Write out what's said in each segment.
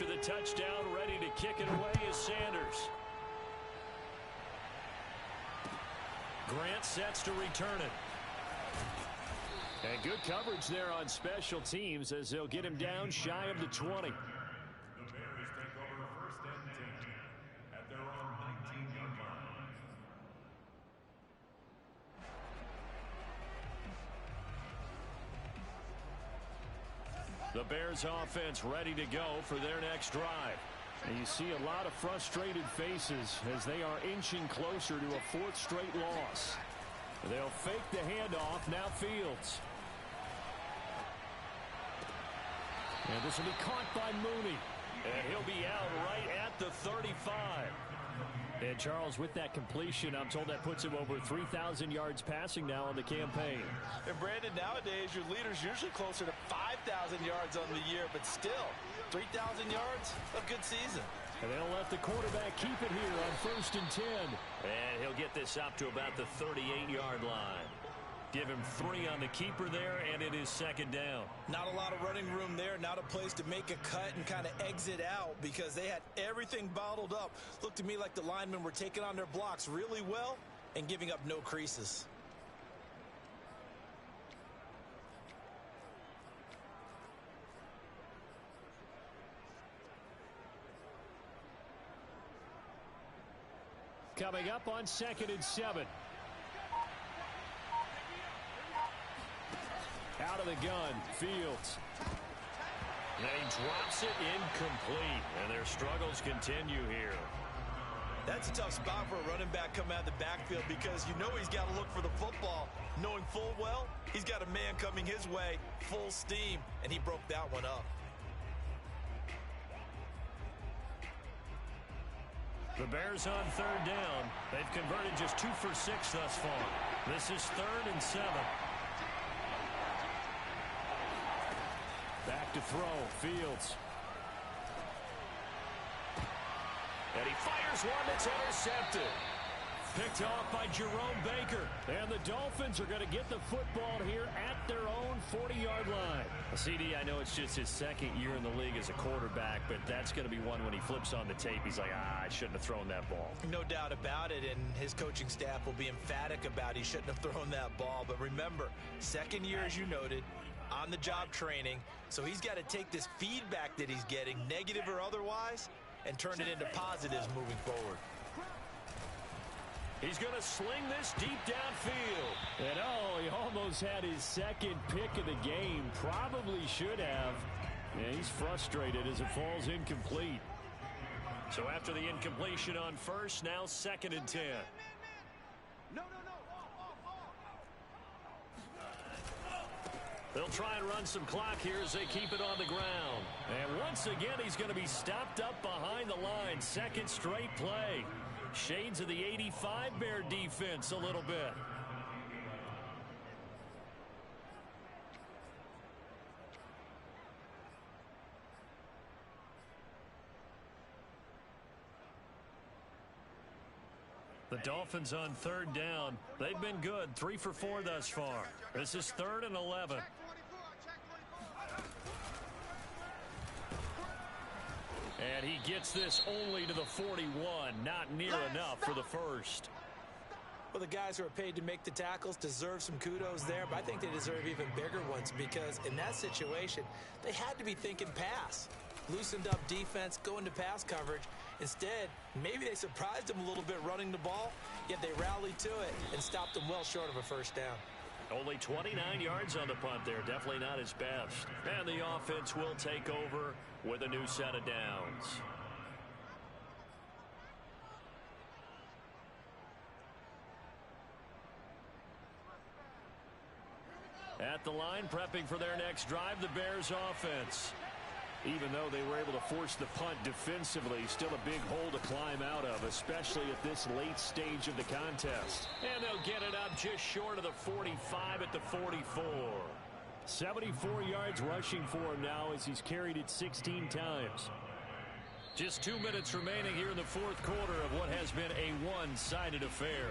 after the touchdown, ready to kick it away is Sanders. Grant sets to return it. And good coverage there on special teams as they'll get him down shy of the 20. The Bears take over 1st and 10 at their own 19-yard line. The Bears offense ready to go for their next drive. And you see a lot of frustrated faces as they are inching closer to a 4th straight loss. They'll fake the handoff. Now Fields. And this will be caught by Mooney. And he'll be out right at the 35. And Charles, with that completion, I'm told that puts him over 3,000 yards passing now on the campaign. And Brandon, nowadays your leader's usually closer to 5,000 yards on the year, but still, 3,000 yards, a good season. And they'll let the quarterback keep it here on 1st and 10. And he'll get this up to about the 38-yard line. Give him 3 on the keeper there, and it is 2nd down. Not a lot of running room there, not a place to make a cut and kind of exit out because they had everything bottled up. Looked to me like the linemen were taking on their blocks really well and giving up no creases. Coming up on 2nd and 7. Out of the gun, Fields. And he drops it incomplete. And their struggles continue here. That's a tough spot for a running back coming out of the backfield because you know he's got to look for the football, knowing full well he's got a man coming his way, full steam, and he broke that one up. The Bears on 3rd down. They've converted just 2 for 6 thus far. This is 3rd and 7. Back to throw, Fields. And he fires one that's intercepted. Picked off by Jerome Baker. And the Dolphins are going to get the football here at their own 40-yard line. CD, I know it's just his 2nd year in the league as a quarterback, but that's going to be one when he flips on the tape. He's like, I shouldn't have thrown that ball. No doubt about it, and his coaching staff will be emphatic about he shouldn't have thrown that ball. But remember, 2nd year, as you noted, on-the-job training, so he's got to take this feedback that he's getting, negative or otherwise, and turn it into positives moving forward. He's going to sling this deep downfield. And, he almost had his 2nd pick of the game. Probably should have. Yeah, he's frustrated as it falls incomplete. So after the incompletion on 1st, now 2nd and 10. They'll try and run some clock here as they keep it on the ground. And once again, he's going to be stopped up behind the line. 2nd straight play. Shades of the 85 Bear defense a little bit. The Dolphins on 3rd down. They've been good. 3 for 4 thus far. This is 3rd and 11. And he gets this only to the 41. Not near enough for the 1st. Well, the guys who are paid to make the tackles deserve some kudos there, but I think they deserve even bigger ones because in that situation, they had to be thinking pass. Loosened up defense, going to pass coverage. Instead, maybe they surprised them a little bit running the ball, yet they rallied to it and stopped them well short of a 1st down. Only 29 yards on the punt there. Definitely not his best. And the offense will take over with a new set of downs. At the line, prepping for their next drive, the Bears offense. Even though they were able to force the punt defensively, still a big hole to climb out of, especially at this late stage of the contest. And they'll get it up just short of the 45 at the 44. 74 yards rushing for him now as he's carried it 16 times. Just 2 minutes remaining here in the 4th quarter of what has been a one-sided affair.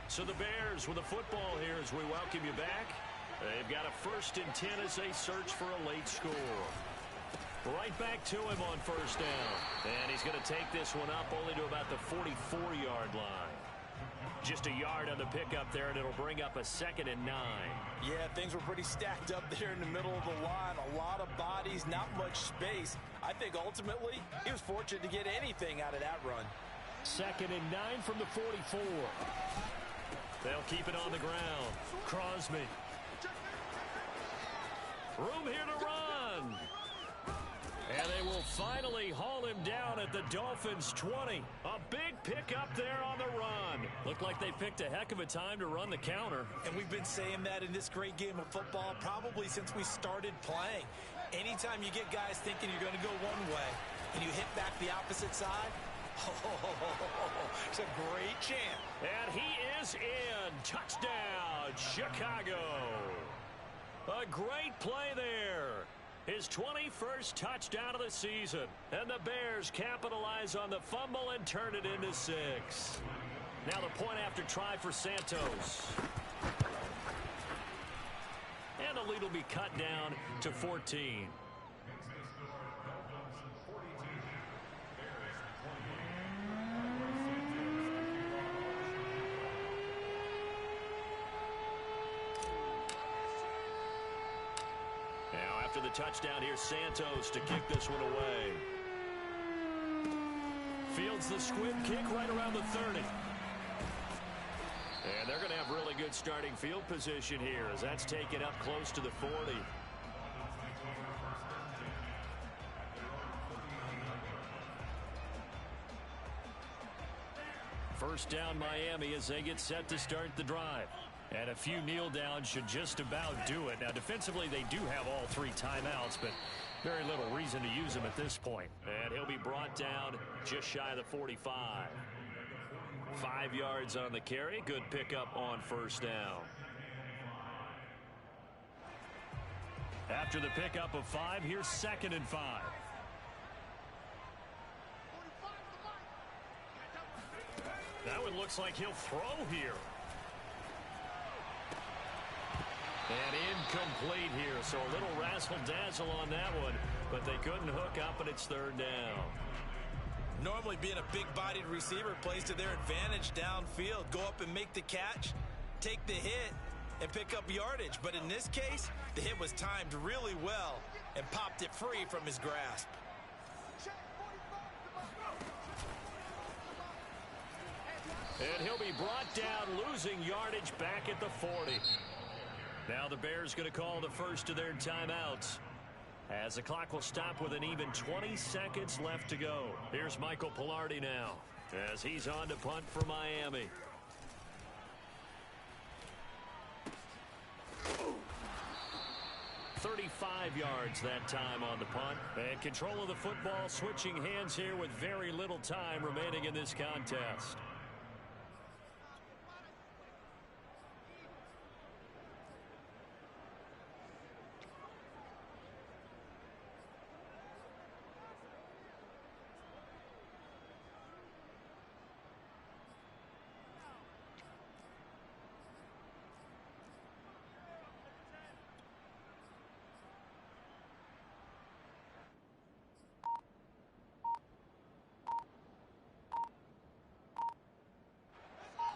So the Bears with the football here as we welcome you back. They've got a 1st and 10 as they search for a late score. Right back to him on first down. And he's going to take this one up only to about the 44-yard line. Just a yard on the pickup there, and it'll bring up a 2nd and 9. Yeah, things were pretty stacked up there in the middle of the line. A lot of bodies, not much space. I think ultimately he was fortunate to get anything out of that run. 2nd and 9 from the 44. They'll keep it on the ground. Crosby. Room here to run. And they will finally haul him down at the Dolphins' 20. A big pickup there on the run. Looked like they picked a heck of a time to run the counter. And we've been saying that in this great game of football probably since we started playing. Anytime you get guys thinking you're going to go one way and you hit back the opposite side, it's a great chance. And he is in. Touchdown, Chicago. A great play there. His 21st touchdown of the season. And the Bears capitalize on the fumble and turn it into 6. Now the point after try for Santos. And the lead will be cut down to 14. After the touchdown, here's Santos to kick this one away. Fields the squib kick right around the 30. And they're going to have really good starting field position here as that's taken up close to the 40. First down Miami as they get set to start the drive. And a few kneel downs should just about do it. Now, defensively, they do have all 3 timeouts, but very little reason to use them at this point. And he'll be brought down just shy of the 45. 5 yards on the carry. Good pickup on first down. After the pickup of 5, here's 2nd and 5. That one looks like he'll throw here. And incomplete here, so a little razzle-dazzle on that one, but they couldn't hook up, and it's 3rd down. Normally being a big-bodied receiver plays to their advantage downfield. Go up and make the catch, take the hit, and pick up yardage. But in this case, the hit was timed really well and popped it free from his grasp. And he'll be brought down, losing yardage back at the 40. Now the Bears going to call the first of their timeouts as the clock will stop with an even 20 seconds left to go. Here's Michael Pilardi now as he's on to punt for Miami. Ooh. 35 yards that time on the punt. And control of the football switching hands here with very little time remaining in this contest.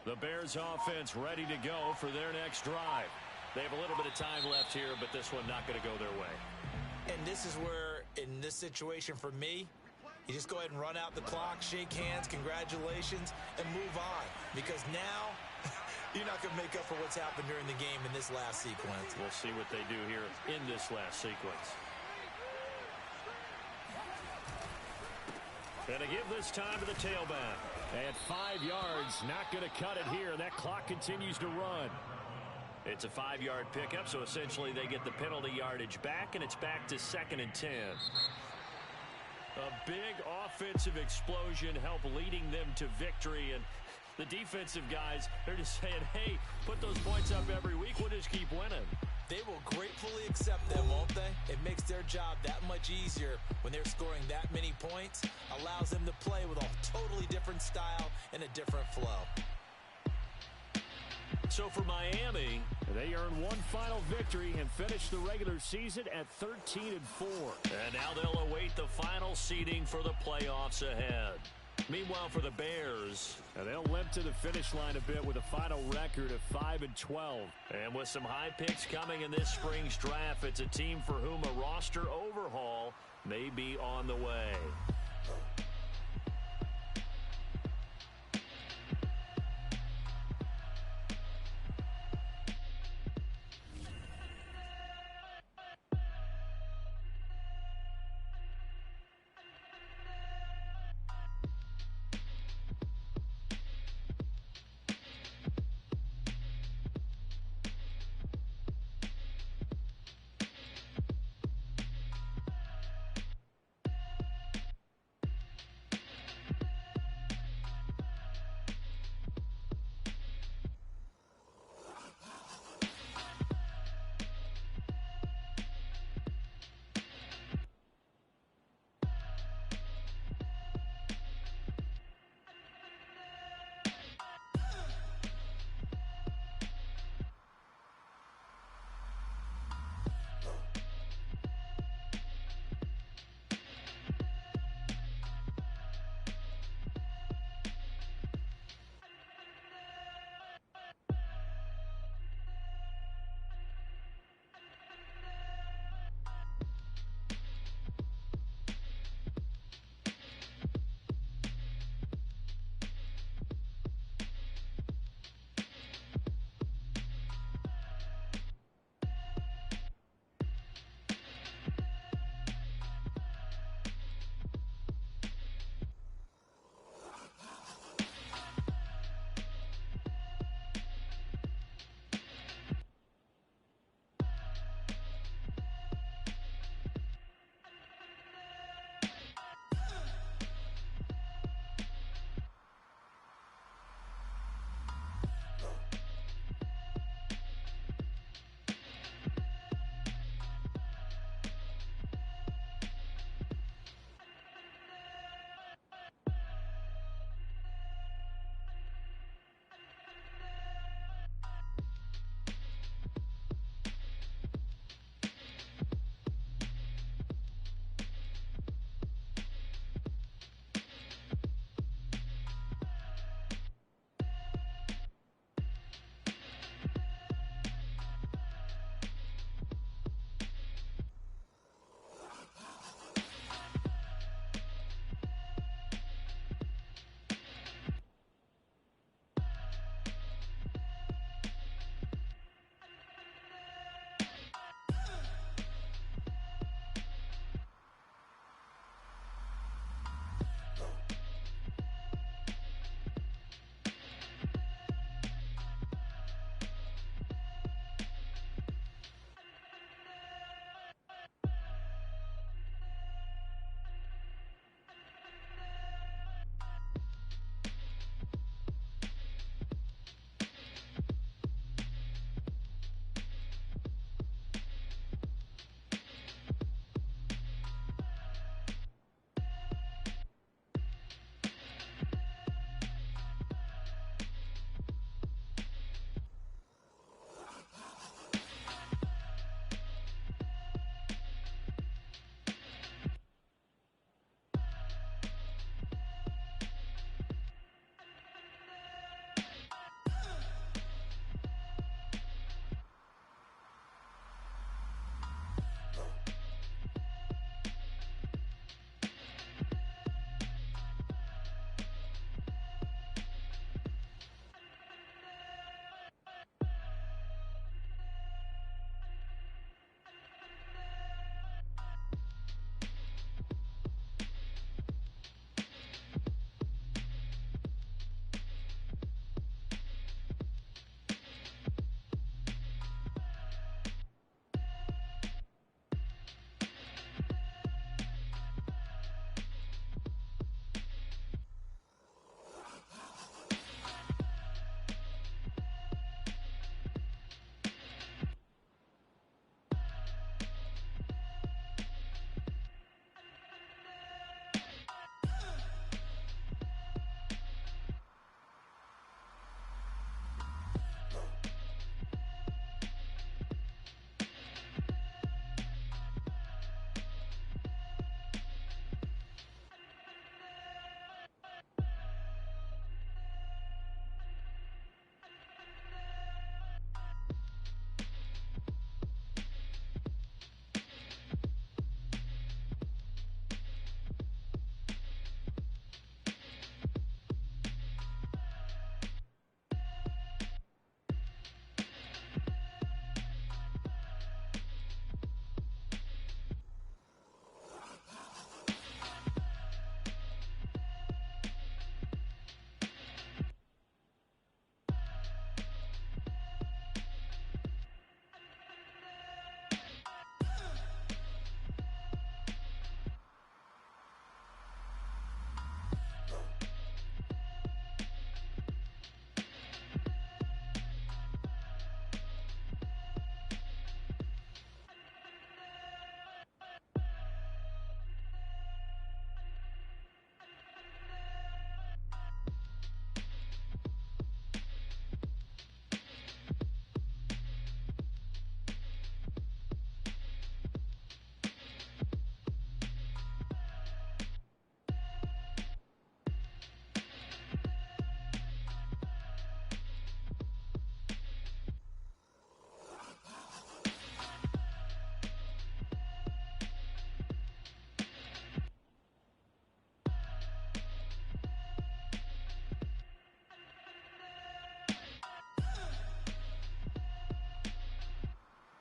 The Bears offense ready to go for their next drive. They have a little bit of time left here, but this one not going to go their way. And this is where, in this situation for me, you just go ahead and run out the clock, shake hands, congratulations, and move on. Because now, you're not going to make up for what's happened during the game in this last sequence. We'll see what they do here in this last sequence. And to give this time to the tailback. And 5 yards, not going to cut it here. That clock continues to run. It's a 5-yard pickup, so essentially they get the penalty yardage back, and it's back to 2nd and 10. A big offensive explosion helped leading them to victory, and the defensive guys, they're just saying, hey, put those points up every week. We'll just keep winning. They will gratefully accept them, won't they? It makes their job that much easier when they're scoring that many points. Allows them to play with a totally different style and a different flow. so for Miami, they earn one final victory and finish the regular season at 13-4. And now they'll await the final seeding for the playoffs ahead. Meanwhile, for the Bears, they'll limp to the finish line a bit with a final record of 5-12. And with some high picks coming in this spring's draft, it's a team for whom a roster overhaul may be on the way.